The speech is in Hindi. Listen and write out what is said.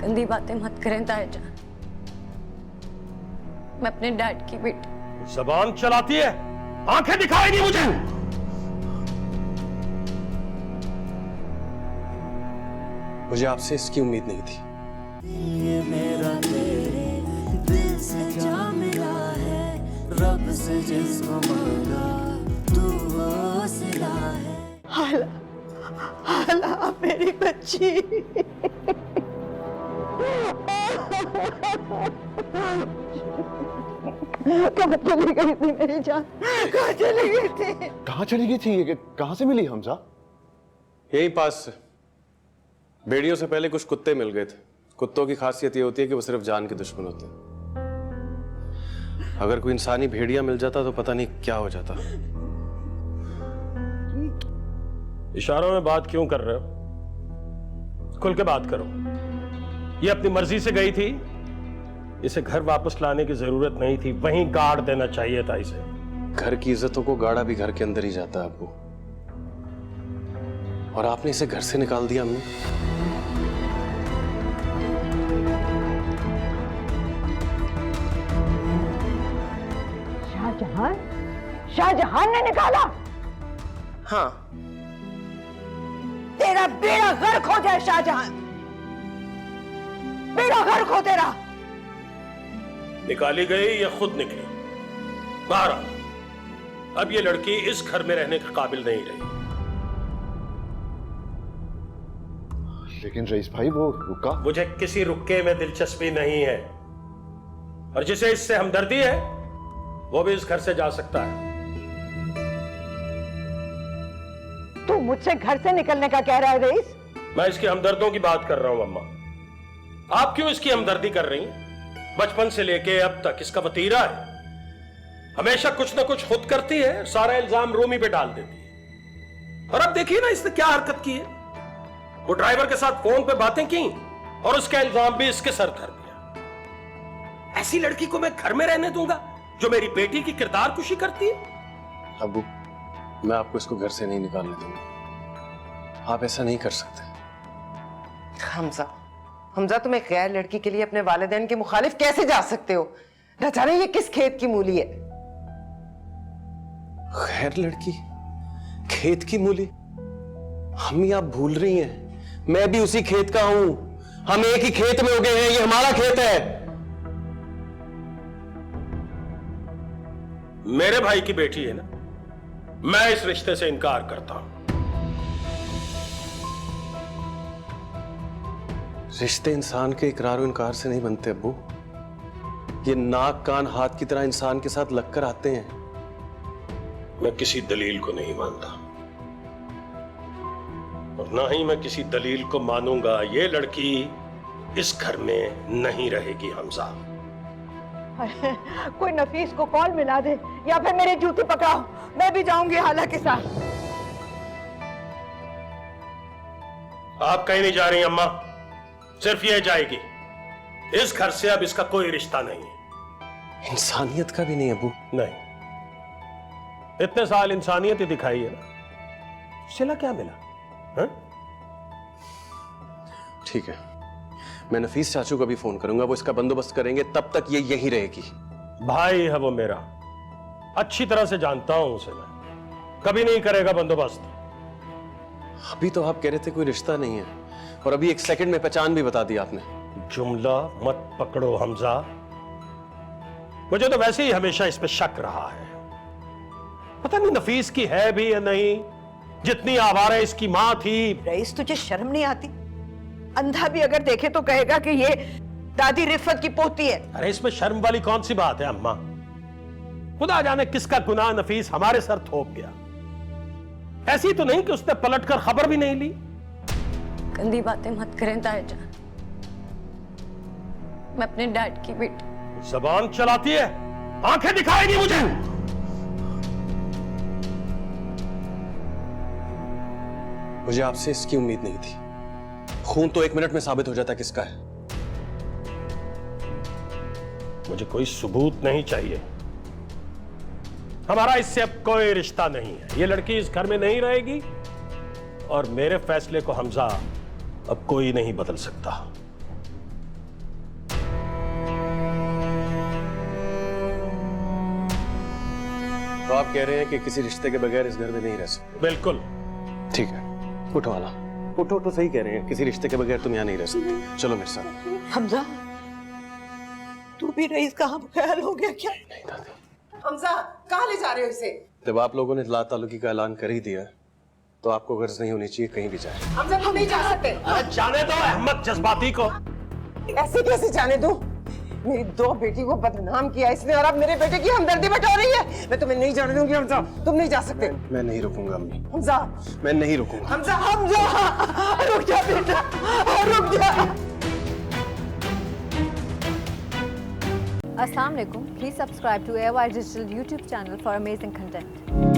गंदी बातें मत करें ताया जान। मैं अपने डैड की बेटी। जबान चलाती है, आंखें दिखाएगी मुझे। मुझे आपसे इसकी उम्मीद नहीं थी। ये मेरा तेरे दिल से जा मिला है, रब से जिसको मांगा तू वो सिला है। हाला, हाला मेरी बच्ची। कहाँ चली गई थी मेरी जान? कहाँ चली गई थी? कहाँ चली गई थी? ये कहाँ से मिली हमजा? यहीं पास से। भेड़ियों से पहले कुछ कुत्ते मिल गए थे। कुत्तों की खासियत ये होती है कि वो सिर्फ जान के दुश्मन होते हैं। अगर कोई इंसानी भेड़िया मिल जाता तो पता नहीं क्या हो जाता। इशारों में बात क्यों कर रहे हो? खुल के बात करो। ये अपनी मर्जी से गई थी, इसे घर वापस लाने की जरूरत नहीं थी, वहीं गाड़ देना चाहिए था इसे। घर की इज्जतों को गाड़ा भी घर के अंदर ही जाता है अब्बू, और आपने इसे घर से निकाल दिया। अम्मी, शाहजहां? शाहजहां ने निकाला? हाँ। तेरा बेड़ा गर्क हो जाए शाहजहां, बेड़ा गर्क हो तेरा। निकाली गई या खुद निकली? बहरहाल अब ये लड़की इस घर में रहने के काबिल नहीं रही। लेकिन रईस भाई वो रुका। मुझे किसी रुके में दिलचस्पी नहीं है, और जिसे इससे हमदर्दी है वो भी इस घर से जा सकता है। तू मुझसे घर से निकलने का कह रहा है रईस? मैं इसकी हमदर्दों की बात कर रहा हूं अम्मा। आप क्यों इसकी हमदर्दी कर रही हैं? बचपन से लेके अब तक इसका वतीरा है, हमेशा कुछ ना कुछ खुद करती है, सारा इल्जाम रूमी पे डाल देती है। और अब देखिए ना इसने क्या हरकत की है। वो ड्राइवर के साथ फोन पे बातें की और उसका इल्जाम भी इसके सर धर दिया। ऐसी लड़की को मैं घर में रहने दूंगा जो मेरी बेटी की किरदार कुशी करती है? अब्बू, मैं आपको इसको घर से नहीं निकालने दूंगा। आप ऐसा नहीं कर सकते। हमजा, हमजा, तुम एक गैर लड़की के लिए अपने वालिदैन के मुखालिफ कैसे जा सकते हो? न जाने ये किस खेत की मूली है। गैर लड़की? खेत की मूली? अम्मी, आप भूल रही हैं, मैं भी उसी खेत का हूं। हम एक ही खेत में उगे हैं, ये हमारा खेत है। मेरे भाई की बेटी है ना, मैं इस रिश्ते से इनकार करता हूं। रिश्ते इंसान के इकरार और इनकार से नहीं बनते अब्बू। ये नाक कान हाथ की तरह इंसान के साथ लगकर आते हैं। मैं किसी दलील को नहीं मानता, और ना ही मैं किसी दलील को मानूंगा। ये लड़की इस घर में नहीं रहेगी हमजा। कोई नफीस को कॉल मिला दे या फिर मेरी जूती पकड़ाओ, मैं भी जाऊंगी हाला के साथ। आप कहीं नहीं जा रही अम्मा, सिर्फ ये जाएगी। इस घर से अब इसका कोई रिश्ता नहीं है। इंसानियत का भी नहीं अब्बू। नहीं, इतने साल इंसानियत ही दिखाई है ना, सिला क्या मिला? हा? ठीक है, मैं नफीस चाचू को भी फोन करूंगा, वो इसका बंदोबस्त करेंगे। तब तक ये यहीं रहेगी। भाई है वो मेरा, अच्छी तरह से जानता हूं उसे मैं। कभी नहीं करेगा बंदोबस्त। अभी तो आप कह रहे थे कोई रिश्ता नहीं है, और अभी एक सेकंड में पहचान भी बता दी आपने। जुमला मत पकड़ो हमजा, मुझे तो वैसे ही हमेशा इस पे शक रहा है। पता नहीं नफीस की है भी या नहीं, जितनी आवारा इसकी मां थी। रईस, तुझे शर्म नहीं आती? अंधा भी अगर देखे तो कहेगा कि ये दादी रिफत की पोती है। अरे इसमें शर्म वाली कौन सी बात है अम्मा? खुदा जाने किसका गुनाह नफीस हमारे सर थोप गया। ऐसी तो नहीं कि उसने पलटकर खबर भी नहीं ली। गंदी बातें मत करें ताया जान। मैं अपने डैड की बेटी। जबान चलाती है, आंखें दिखाएगी मुझे। मुझे आपसे इसकी उम्मीद नहीं थी। खून तो 1 मिनट में साबित हो जाता किसका है। मुझे कोई सबूत नहीं चाहिए। हमारा इससे अब कोई रिश्ता नहीं है। ये लड़की इस घर में नहीं रहेगी, और मेरे फैसले को हमजा अब कोई नहीं बदल सकता। तो आप कह रहे हैं कि किसी रिश्ते के बगैर इस घर में नहीं रह सकते? बिल्कुल। ठीक है, उठो आला, उठो। तो सही कह रहे हैं, किसी रिश्ते के बगैर तुम यहाँ नहीं रह सकते। चलो मेरे साथ। हमजा, तू भी रईस का हम ख्याल हो गया क्या? नहीं दादी। हमजा, कहाँ ले जा रहे हो इसे? जब आप लोगों ने ला ताल्लुकी का ऐलान कर ही दिया तो आपको गर्ज नहीं होनी चाहिए कहीं भी जाए। हमजा, तुम नहीं जा सकते। अरे जाने दो अहमद जज्बाती को। ऐसे कैसे जाने दूं? मेरी दो बेटी को बदनाम किया इसने और अब मेरे बेटे की हमदर्दी बटा रही है। मैं तुम्हें नहीं जाने दूंगी हमजा, तुम नहीं जा सकते। मैं नहीं रुकूंगा अम्मी, हमजा, मैं नहीं रुकूंगा। हमजा, हमजा, रुक जा बेटा, रुक जा। Assalamualaikum. Please subscribe to AOI Digital YouTube channel for amazing content.